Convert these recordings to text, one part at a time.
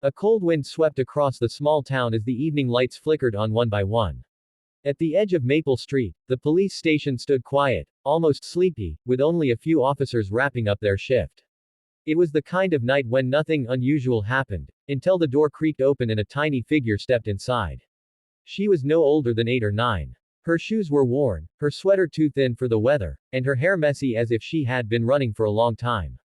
A cold wind swept across the small town as the evening lights flickered on one by one. At the edge of Maple Street, the police station stood quiet, almost sleepy, with only a few officers wrapping up their shift. It was the kind of night when nothing unusual happened, until the door creaked open and a tiny figure stepped inside. She was no older than 8 or 9. Her shoes were worn, her sweater too thin for the weather, and her hair messy as if she had been running for a long time.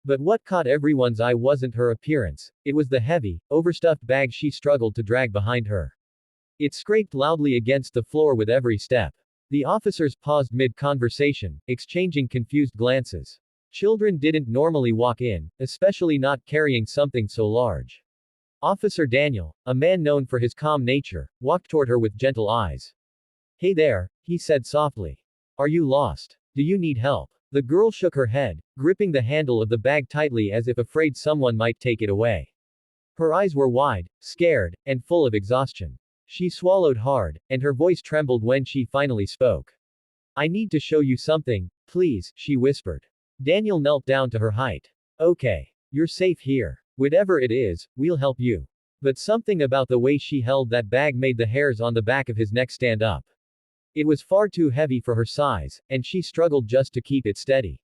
But what caught everyone's eye wasn't her appearance, it was the heavy, overstuffed bag she struggled to drag behind her. It scraped loudly against the floor with every step. The officers paused mid-conversation, exchanging confused glances. Children didn't normally walk in, especially not carrying something so large. Officer Daniel, a man known for his calm nature, walked toward her with gentle eyes. "Hey there," he said softly. "Are you lost? Do you need help?" The girl shook her head, gripping the handle of the bag tightly as if afraid someone might take it away. Her eyes were wide, scared, and full of exhaustion. She swallowed hard, and her voice trembled when she finally spoke. "I need to show you something, please," she whispered. Daniel knelt down to her height. "Okay. You're safe here. Whatever it is, we'll help you." But something about the way she held that bag made the hairs on the back of his neck stand up. It was far too heavy for her size, and she struggled just to keep it steady.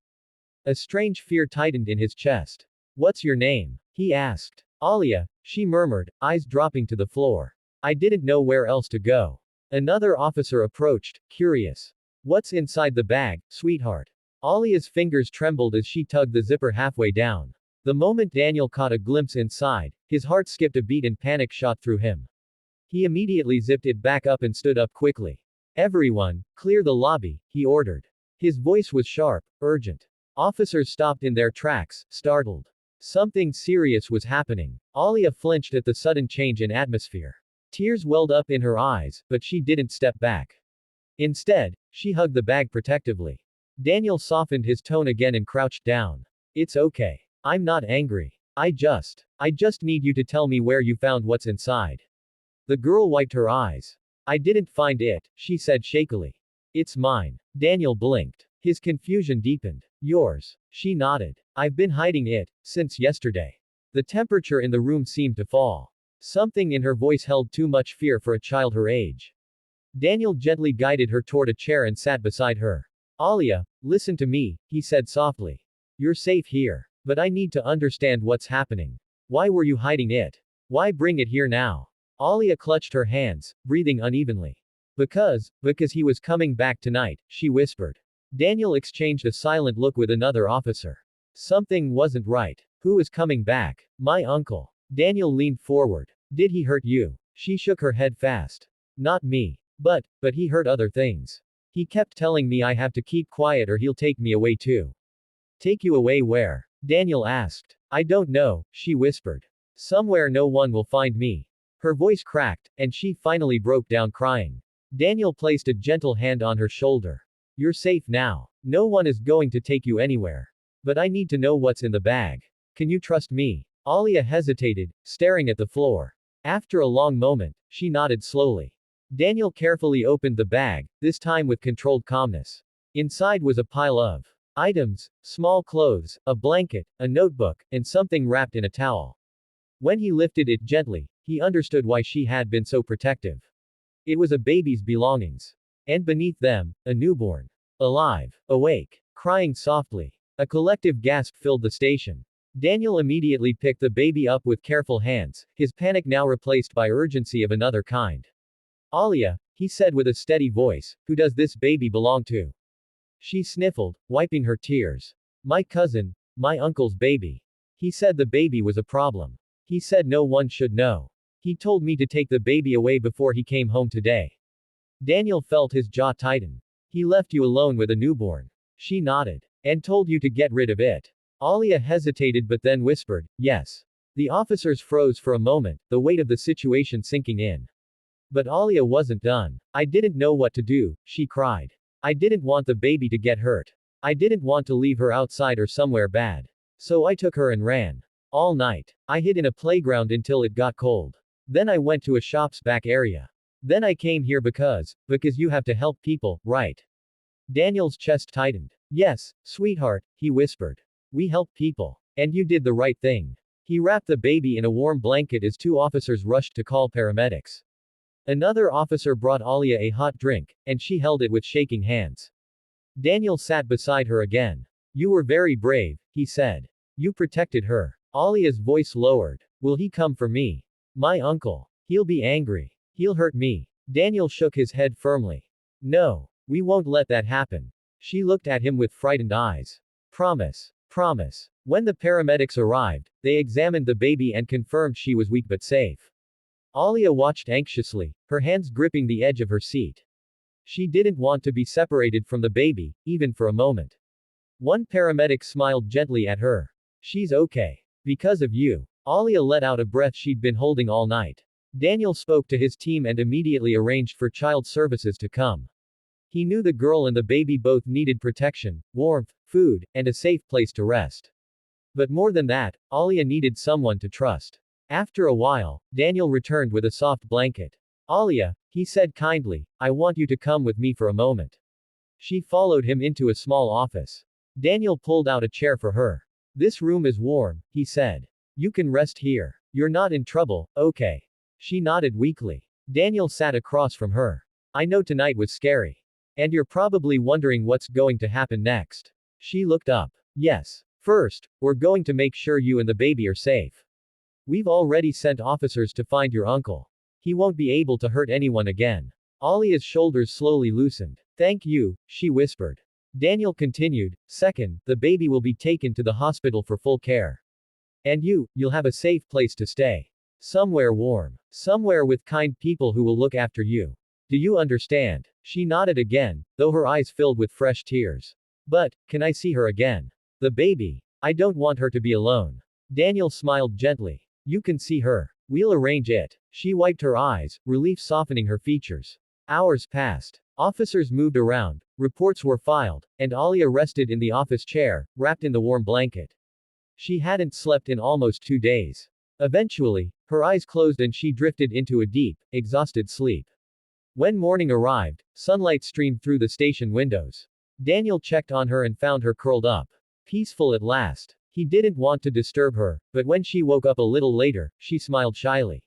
A strange fear tightened in his chest. "What's your name?" he asked. "Alia," she murmured, eyes dropping to the floor. "I didn't know where else to go." Another officer approached, curious. "What's inside the bag, sweetheart?" Alia's fingers trembled as she tugged the zipper halfway down. The moment Daniel caught a glimpse inside, his heart skipped a beat and panic shot through him. He immediately zipped it back up and stood up quickly. "Everyone, clear the lobby," he ordered. His voice was sharp, urgent. Officers stopped in their tracks, startled. Something serious was happening. Alia flinched at the sudden change in atmosphere. Tears welled up in her eyes, but she didn't step back. Instead, she hugged the bag protectively. Daniel softened his tone again and crouched down. "It's okay. I'm not angry. I just need you to tell me where you found what's inside." The girl wiped her eyes. "I didn't find it," she said shakily. "It's mine." Daniel blinked. His confusion deepened. "Yours?" She nodded. "I've been hiding it, since yesterday." The temperature in the room seemed to fall. Something in her voice held too much fear for a child her age. Daniel gently guided her toward a chair and sat beside her. "Alia, listen to me," he said softly. "You're safe here. But I need to understand what's happening. Why were you hiding it? Why bring it here now?" Alia clutched her hands, breathing unevenly. Because he was coming back tonight," she whispered. Daniel exchanged a silent look with another officer. Something wasn't right. "Who is coming back?" "My uncle." Daniel leaned forward. "Did he hurt you?" She shook her head fast. "Not me. But he hurt other things. He kept telling me I have to keep quiet or he'll take me away too." "Take you away where?" Daniel asked. "I don't know," she whispered. "Somewhere no one will find me." Her voice cracked, and she finally broke down crying. Daniel placed a gentle hand on her shoulder. "You're safe now. No one is going to take you anywhere. But I need to know what's in the bag. Can you trust me?" Alia hesitated, staring at the floor. After a long moment, she nodded slowly. Daniel carefully opened the bag, this time with controlled calmness. Inside was a pile of items, small clothes, a blanket, a notebook, and something wrapped in a towel. When he lifted it gently, he understood why she had been so protective. It was a baby's belongings. And beneath them, a newborn. Alive, awake, crying softly. A collective gasp filled the station. Daniel immediately picked the baby up with careful hands, his panic now replaced by urgency of another kind. "Alia," he said with a steady voice, "who does this baby belong to?" She sniffled, wiping her tears. "My cousin, my uncle's baby. He said the baby was a problem. He said no one should know. He told me to take the baby away before he came home today." Daniel felt his jaw tighten. "He left you alone with a newborn." She nodded. "And told you to get rid of it." Alia hesitated but then whispered, "Yes." The officers froze for a moment, the weight of the situation sinking in. But Alia wasn't done. "I didn't know what to do," she cried. "I didn't want the baby to get hurt. I didn't want to leave her outside or somewhere bad. So I took her and ran. All night. I hid in a playground until it got cold. Then I went to a shop's back area. Then I came here because you have to help people, right?" Daniel's chest tightened. "Yes, sweetheart," he whispered. "We help people. And you did the right thing." He wrapped the baby in a warm blanket as two officers rushed to call paramedics. Another officer brought Alia a hot drink, and she held it with shaking hands. Daniel sat beside her again. You were very brave, he said. You protected her. Alia's voice lowered. Will he come for me? My uncle. He'll be angry. He'll hurt me. Daniel shook his head firmly. No. We won't let that happen. She looked at him with frightened eyes. Promise. Promise. When the paramedics arrived, they examined the baby and confirmed she was weak but safe. Alia watched anxiously, her hands gripping the edge of her seat. She didn't want to be separated from the baby, even for a moment. One paramedic smiled gently at her. She's okay. Because of you. Alia let out a breath she'd been holding all night. Daniel spoke to his team and immediately arranged for child services to come. He knew the girl and the baby both needed protection, warmth, food, and a safe place to rest. But more than that, Alia needed someone to trust. After a while, Daniel returned with a soft blanket. Alia, he said kindly, I want you to come with me for a moment. She followed him into a small office. Daniel pulled out a chair for her. This room is warm, he said. You can rest here. You're not in trouble, okay? She nodded weakly. Daniel sat across from her. I know tonight was scary. And you're probably wondering what's going to happen next. She looked up. Yes. First, we're going to make sure you and the baby are safe. We've already sent officers to find your uncle. He won't be able to hurt anyone again. Alia's shoulders slowly loosened. Thank you, she whispered. Daniel continued. Second, the baby will be taken to the hospital for full care. And you'll have a safe place to stay. Somewhere warm. Somewhere with kind people who will look after you. Do you understand? She nodded again, though her eyes filled with fresh tears. But, can I see her again? The baby. I don't want her to be alone. Daniel smiled gently. You can see her. We'll arrange it. She wiped her eyes, relief softening her features. Hours passed. Officers moved around, reports were filed, and Alia rested in the office chair, wrapped in the warm blanket. She hadn't slept in almost 2 days. Eventually, her eyes closed and she drifted into a deep, exhausted sleep. When morning arrived, sunlight streamed through the station windows. Daniel checked on her and found her curled up. Peaceful at last. He didn't want to disturb her, but when she woke up a little later, she smiled shyly.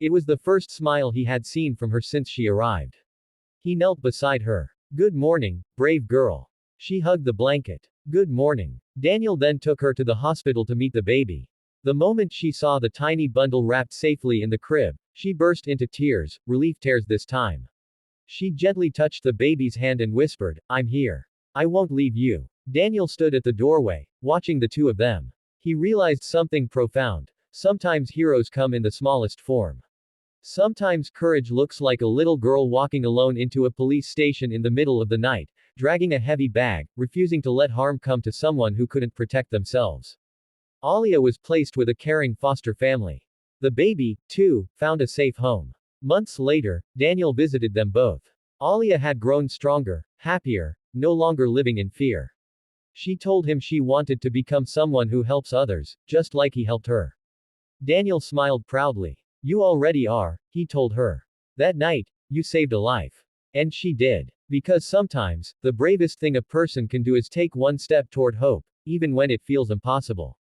It was the first smile he had seen from her since she arrived. He knelt beside her. Good morning, brave girl. She hugged the blanket. Good morning. Daniel then took her to the hospital to meet the baby. The moment she saw the tiny bundle wrapped safely in the crib, she burst into tears, relief tears this time. She gently touched the baby's hand and whispered, I'm here. I won't leave you. Daniel stood at the doorway, watching the two of them. He realized something profound. Sometimes heroes come in the smallest form. Sometimes courage looks like a little girl walking alone into a police station in the middle of the night, dragging a heavy bag, refusing to let harm come to someone who couldn't protect themselves. Alia was placed with a caring foster family. The baby, too, found a safe home. Months later, Daniel visited them both. Alia had grown stronger, happier, no longer living in fear. She told him she wanted to become someone who helps others, just like he helped her. Daniel smiled proudly. You already are, he told her. That night, you saved a life. And she did. Because sometimes, the bravest thing a person can do is take one step toward hope, even when it feels impossible.